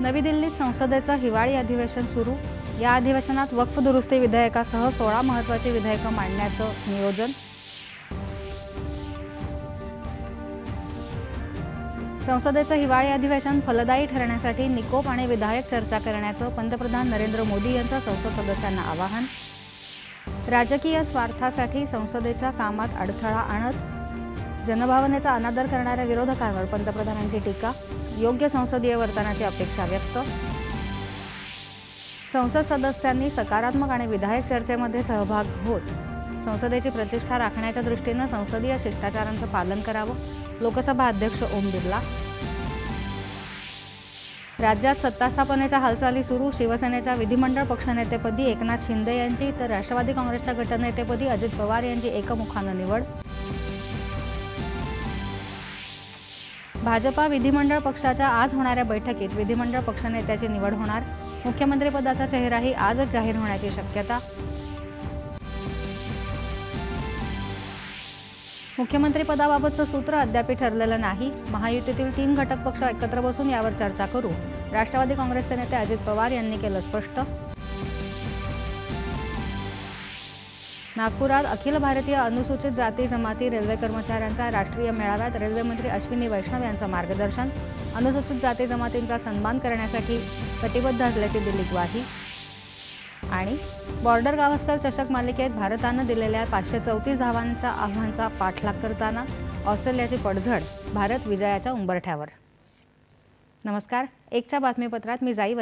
नवी दिल्लीत संसदेचं हिवाळी अधिवेशन सुरू। या अधिवेशनात वक्फ दुरुस्ती विधेयकासह 16 महत्त्वाची विधेयकं मांडण्याचं नियोजन। संसदेचं हिवाळी अधिवेशन फलदायी ठरण्यासाठी निकोप आणि विधायक चर्चा करण्याचं पंतप्रधान नरेंद्र मोदी यांचं संसद सदस्यांना आवाहन। राजकीय स्वार्थासाठी संसदेच्या कामात अडथळा आणत जनभावनेचा अनादर करणाऱ्या विरोधकांवर पंतप्रधानांची टीका। योग्य संसदीय वर्तनाची अपेक्षा व्यक्त। संसद सदस्यांनी सकारात्मक आणि विधायक चर्चेमध्ये सहभाग होत संसदेची प्रतिष्ठा राखण्याच्या दृष्टीने संसदीय शिष्टाचारांचं पालन करावं। लोकसभा अध्यक्ष ओम बिर्ला। राज्यात सत्ता स्थापनेच्या हालचाली सुरू। शिवसेनेच्या विधिमंडळ पक्षनेतेपदी एकनाथ शिंदे यांची तर राष्ट्रवादी काँग्रेसच्या गटनेतेपदी अजित पवार यांची एकमुखानं निवड। भाजपा विधिमंडळ पक्षाच्या आज होणाऱ्या बैठकीत विधिमंडळ पक्षनेत्याची निवड होणार। मुख्यमंत्रीपदाचा चेहराही आजच जाहीर होण्याची शक्यता। मुख्यमंत्रीपदाबाबतचं सूत्र अद्याप ठरलेलं नाही। महायुतीतील 3 घटक पक्ष एकत्र बसून यावर चर्चा करू, राष्ट्रवादी काँग्रेसचे नेते अजित पवार यांनी केलं स्पष्ट। नागपुरात अखिल भारतीय अनुसूचित जाती जमाती रेल्वे कर्मचाऱ्यांचा राष्ट्रीय मेळाव्यात रेल्वेमंत्री अश्विनी वैष्णव यांचं मार्गदर्शन। अनुसूचित जाती जमातींचा सन्मान करण्यासाठी कटिबद्ध असल्याची दिली ग्वाही। आणि बॉर्डर गावस्कर चषक मालिकेत भारतानं दिलेल्या 534 धावांच्या आव्हानाचा पाठलाग करताना ऑस्ट्रेलियाची पडझड। भारत विजयाच्या उंबरठ्यावर। नमस्कार, एकच्या बातमीपत्रात मी जाई